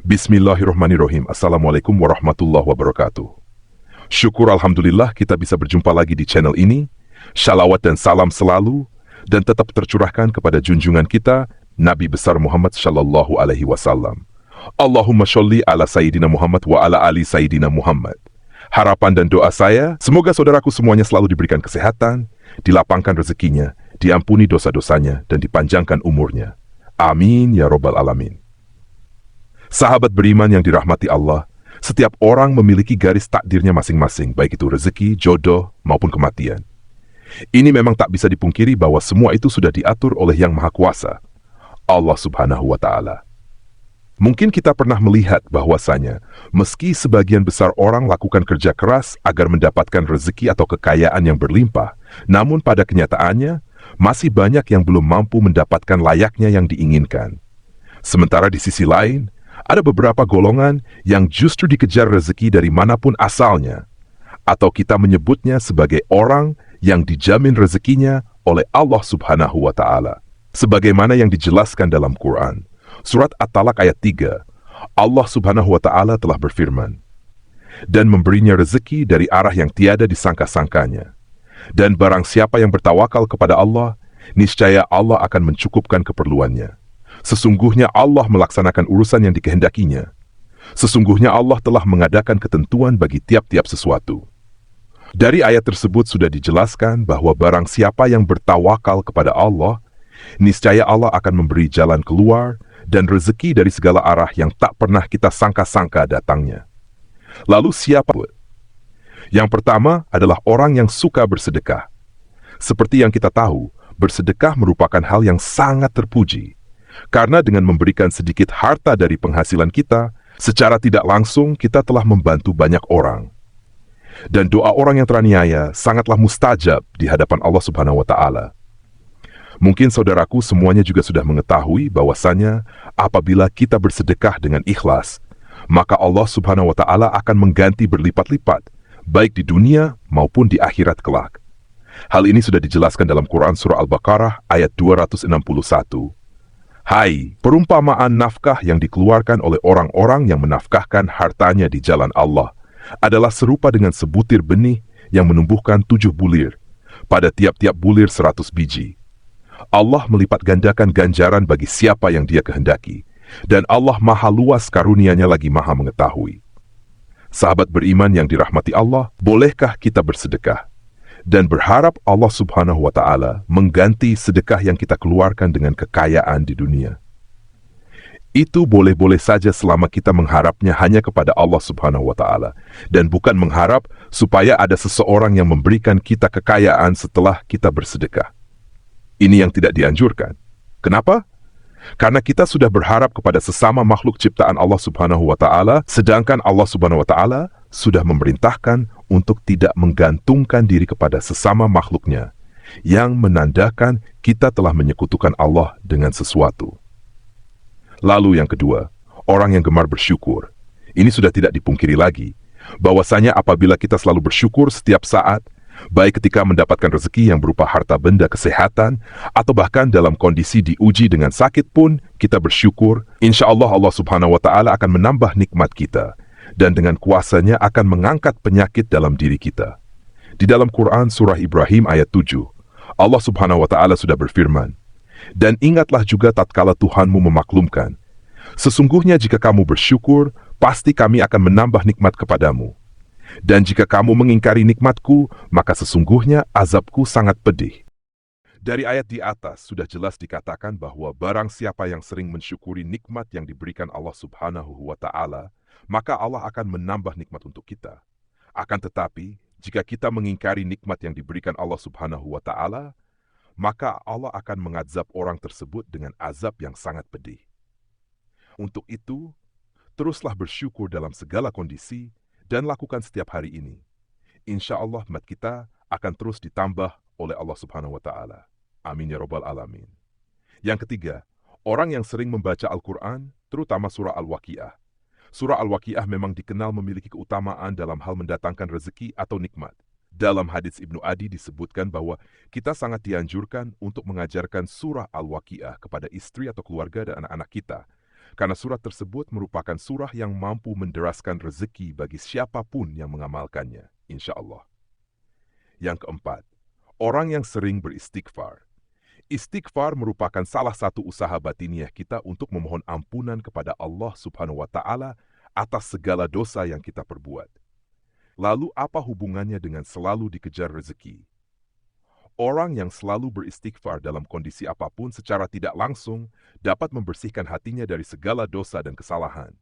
Bismillahirrahmanirrahim. Assalamualaikum warahmatullahi wabarakatuh. Syukur Alhamdulillah kita bisa berjumpa lagi di channel ini. Shalawat dan salam selalu dan tetap tercurahkan kepada junjungan kita, Nabi besar Muhammad Shallallahu Alaihi Wasallam. Allahumma sholli ala Sayyidina Muhammad wa ala ali Sayyidina Muhammad. Harapan dan doa saya, semoga saudaraku semuanya selalu diberikan kesehatan, dilapangkan rezekinya, diampuni dosa-dosanya, dan dipanjangkan umurnya. Amin ya robbal alamin. Sahabat beriman yang dirahmati Allah, setiap orang memiliki garis takdirnya masing-masing, baik itu rezeki, jodoh, maupun kematian. Ini memang tak bisa dipungkiri bahwa semua itu sudah diatur oleh Yang Maha Kuasa, Allah Subhanahu wa Ta'ala. Mungkin kita pernah melihat bahwasanya, meski sebagian besar orang lakukan kerja keras agar mendapatkan rezeki atau kekayaan yang berlimpah, namun pada kenyataannya, masih banyak yang belum mampu mendapatkan layaknya yang diinginkan. Sementara di sisi lain, ada beberapa golongan yang justru dikejar rezeki dari manapun asalnya, atau kita menyebutnya sebagai orang yang dijamin rezekinya oleh Allah Subhanahu wa Ta'ala. Sebagaimana yang dijelaskan dalam Quran, Surat At-Talaq ayat 3, Allah Subhanahu wa Ta'ala telah berfirman, dan memberinya rezeki dari arah yang tiada disangka-sangkanya. Dan barang siapa yang bertawakal kepada Allah, niscaya Allah akan mencukupkan keperluannya. Sesungguhnya Allah melaksanakan urusan yang dikehendakinya. Sesungguhnya Allah telah mengadakan ketentuan bagi tiap-tiap sesuatu. Dari ayat tersebut sudah dijelaskan bahwa barang siapa yang bertawakal kepada Allah, niscaya Allah akan memberi jalan keluar dan rezeki dari segala arah yang tak pernah kita sangka-sangka datangnya. Lalu siapa? Yang pertama adalah orang yang suka bersedekah. Seperti yang kita tahu, bersedekah merupakan hal yang sangat terpuji. Karena dengan memberikan sedikit harta dari penghasilan kita, secara tidak langsung kita telah membantu banyak orang. Dan doa orang yang teraniaya sangatlah mustajab di hadapan Allah Subhanahu wa Ta'ala. Mungkin saudaraku semuanya juga sudah mengetahui bahwasanya apabila kita bersedekah dengan ikhlas, maka Allah Subhanahu wa Ta'ala akan mengganti berlipat-lipat, baik di dunia maupun di akhirat kelak. Hal ini sudah dijelaskan dalam Quran Surah Al-Baqarah ayat 261. Hai, perumpamaan nafkah yang dikeluarkan oleh orang-orang yang menafkahkan hartanya di jalan Allah adalah serupa dengan sebutir benih yang menumbuhkan 7 bulir, pada tiap-tiap bulir 100 biji. Allah melipat gandakan ganjaran bagi siapa yang Dia kehendaki, dan Allah maha luas karunia-Nya lagi maha mengetahui. Sahabat beriman yang dirahmati Allah, bolehkah kita bersedekah? Dan berharap Allah Subhanahu wa Ta'ala mengganti sedekah yang kita keluarkan dengan kekayaan di dunia. Itu boleh-boleh saja selama kita mengharapnya hanya kepada Allah Subhanahu wa Ta'ala, dan bukan mengharap supaya ada seseorang yang memberikan kita kekayaan setelah kita bersedekah. Ini yang tidak dianjurkan. Kenapa? Karena kita sudah berharap kepada sesama makhluk ciptaan Allah Subhanahu wa Ta'ala, sedangkan Allah Subhanahu wa Ta'ala sudah memerintahkan untuk tidak menggantungkan diri kepada sesama makhluknya, yang menandakan kita telah menyekutukan Allah dengan sesuatu. Lalu yang kedua, orang yang gemar bersyukur. Ini sudah tidak dipungkiri lagi, bahwasanya apabila kita selalu bersyukur setiap saat, baik ketika mendapatkan rezeki yang berupa harta benda kesehatan, atau bahkan dalam kondisi diuji dengan sakit pun, kita bersyukur, insya Allah Allah Subhanahu wa Ta'ala akan menambah nikmat kita, dan dengan kuasanya akan mengangkat penyakit dalam diri kita. Di dalam Quran Surah Ibrahim ayat 7, Allah Subhanahu wa Ta'ala sudah berfirman, dan ingatlah juga tatkala Tuhanmu memaklumkan, sesungguhnya jika kamu bersyukur, pasti kami akan menambah nikmat kepadamu. Dan jika kamu mengingkari nikmatku, maka sesungguhnya azabku sangat pedih. Dari ayat di atas sudah jelas dikatakan bahwa barang siapa yang sering mensyukuri nikmat yang diberikan Allah Subhanahu wa Ta'ala, maka Allah akan menambah nikmat untuk kita. Akan tetapi, jika kita mengingkari nikmat yang diberikan Allah Subhanahu wa Ta'ala, maka Allah akan mengazab orang tersebut dengan azab yang sangat pedih. Untuk itu, teruslah bersyukur dalam segala kondisi dan lakukan setiap hari ini. Insya Allah nikmat kita akan terus ditambah oleh Allah Subhanahu wa Ta'ala. Amin ya robbal alamin. Yang ketiga, orang yang sering membaca Al-Quran, terutama surah Al-Waqiah. Surah Al-Waqiah memang dikenal memiliki keutamaan dalam hal mendatangkan rezeki atau nikmat. Dalam hadits Ibnu Adi disebutkan bahwa kita sangat dianjurkan untuk mengajarkan surah Al-Waqiah kepada istri atau keluarga dan anak-anak kita, karena surat tersebut merupakan surah yang mampu menderaskan rezeki bagi siapapun yang mengamalkannya, insya Allah. Yang keempat, orang yang sering beristighfar. Istighfar merupakan salah satu usaha batiniah kita untuk memohon ampunan kepada Allah Subhanahu wa Ta'ala atas segala dosa yang kita perbuat. Lalu apa hubungannya dengan selalu dikejar rezeki? Orang yang selalu beristighfar dalam kondisi apapun secara tidak langsung dapat membersihkan hatinya dari segala dosa dan kesalahan.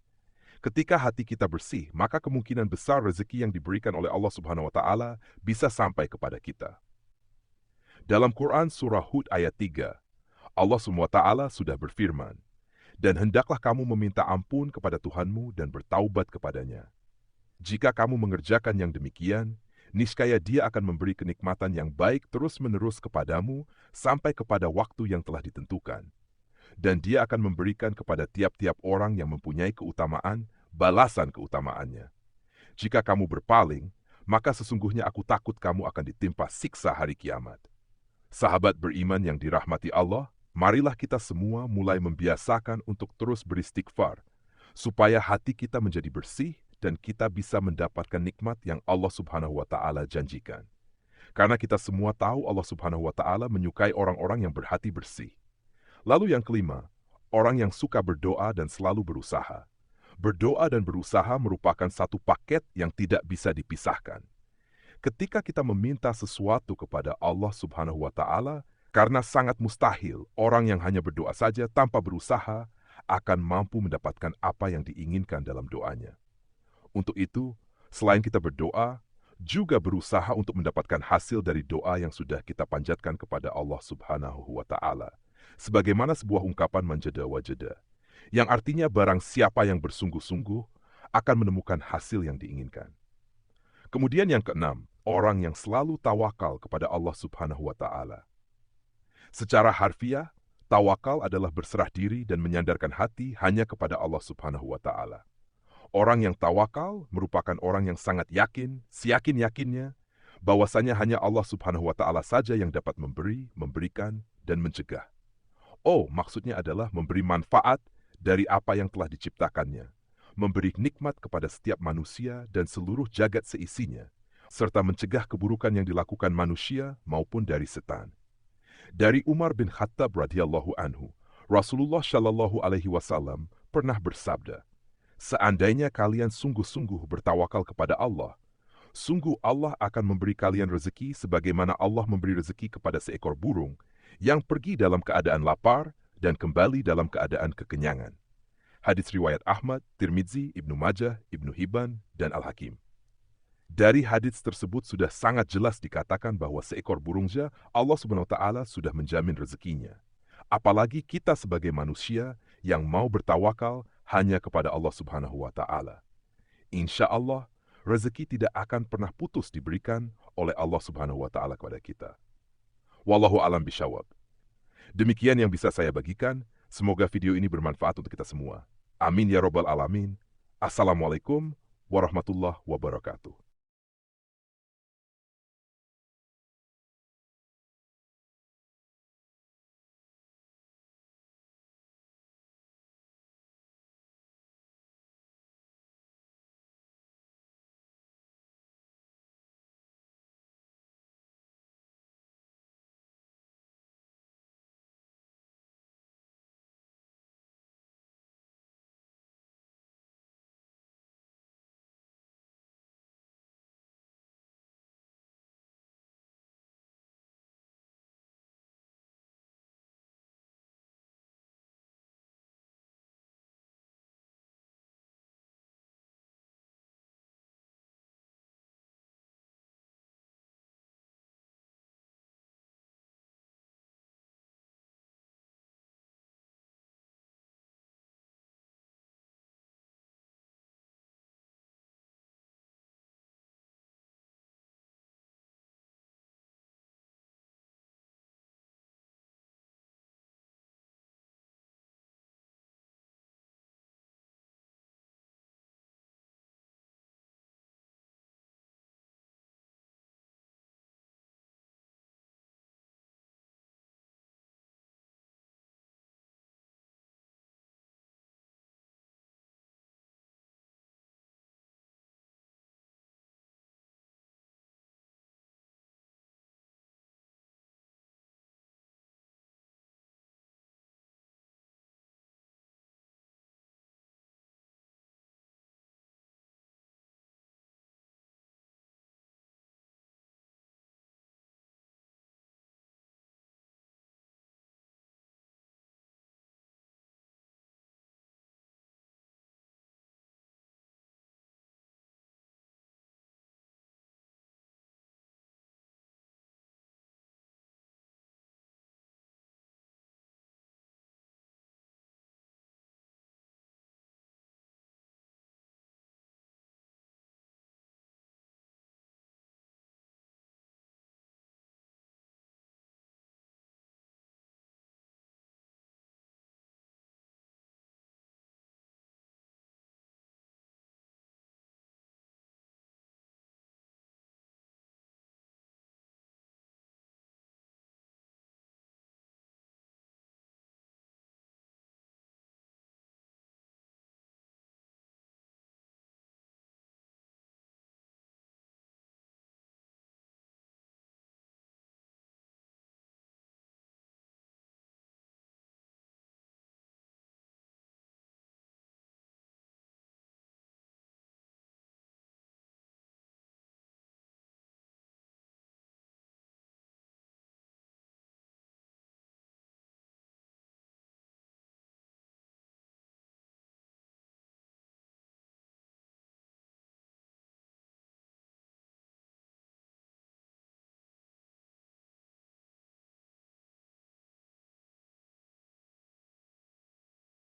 Ketika hati kita bersih, maka kemungkinan besar rezeki yang diberikan oleh Allah Subhanahu wa Ta'ala bisa sampai kepada kita. Dalam Quran Surah Hud ayat 3, Allah Subhanahu wa Ta'ala sudah berfirman, "Dan hendaklah kamu meminta ampun kepada Tuhanmu dan bertaubat kepadanya. Jika kamu mengerjakan yang demikian, niscaya Dia akan memberi kenikmatan yang baik terus-menerus kepadamu sampai kepada waktu yang telah ditentukan. Dan Dia akan memberikan kepada tiap-tiap orang yang mempunyai keutamaan, balasan keutamaannya. Jika kamu berpaling, maka sesungguhnya aku takut kamu akan ditimpa siksa hari kiamat." Sahabat beriman yang dirahmati Allah, marilah kita semua mulai membiasakan untuk terus beristighfar, supaya hati kita menjadi bersih dan kita bisa mendapatkan nikmat yang Allah Subhanahu wa Ta'ala janjikan. Karena kita semua tahu Allah Subhanahu wa Ta'ala menyukai orang-orang yang berhati bersih. Lalu yang kelima, orang yang suka berdoa dan selalu berusaha. Berdoa dan berusaha merupakan satu paket yang tidak bisa dipisahkan. Ketika kita meminta sesuatu kepada Allah Subhanahu wa Ta'ala, karena sangat mustahil orang yang hanya berdoa saja tanpa berusaha akan mampu mendapatkan apa yang diinginkan dalam doanya. Untuk itu, selain kita berdoa, juga berusaha untuk mendapatkan hasil dari doa yang sudah kita panjatkan kepada Allah Subhanahu wa Ta'ala. Sebagaimana sebuah ungkapan manjada wajada, yang artinya barang siapa yang bersungguh-sungguh akan menemukan hasil yang diinginkan. Kemudian yang keenam, orang yang selalu tawakal kepada Allah Subhanahu wa Ta'ala. Secara harfiah, tawakal adalah berserah diri dan menyandarkan hati hanya kepada Allah Subhanahu wa Ta'ala. Orang yang tawakal merupakan orang yang sangat yakin, seyakin-yakinnya, bahwasanya hanya Allah Subhanahu wa Ta'ala saja yang dapat memberi, memberikan, dan mencegah. Maksudnya adalah memberi manfaat dari apa yang telah diciptakannya, memberi nikmat kepada setiap manusia dan seluruh jagat seisinya, serta mencegah keburukan yang dilakukan manusia maupun dari setan. Dari Umar bin Khattab radhiyallahu anhu, Rasulullah Shallallahu alaihi wasallam pernah bersabda, "Seandainya kalian sungguh-sungguh bertawakal kepada Allah, sungguh Allah akan memberi kalian rezeki sebagaimana Allah memberi rezeki kepada seekor burung yang pergi dalam keadaan lapar dan kembali dalam keadaan kekenyangan." Hadis riwayat Ahmad, Tirmidzi, Ibnu Majah, Ibnu Hibban, dan Al-Hakim. Dari hadis tersebut sudah sangat jelas dikatakan bahwa seekor burung saja Allah Subhanahu wa Ta'ala sudah menjamin rezekinya. Apalagi kita sebagai manusia yang mau bertawakal hanya kepada Allah Subhanahu wa Ta'ala. Insya Allah, rezeki tidak akan pernah putus diberikan oleh Allah Subhanahu wa Ta'ala kepada kita. Wallahu alam bisyawab. Demikian yang bisa saya bagikan. Semoga video ini bermanfaat untuk kita semua. Amin ya robbal alamin. Assalamualaikum warahmatullahi wabarakatuh.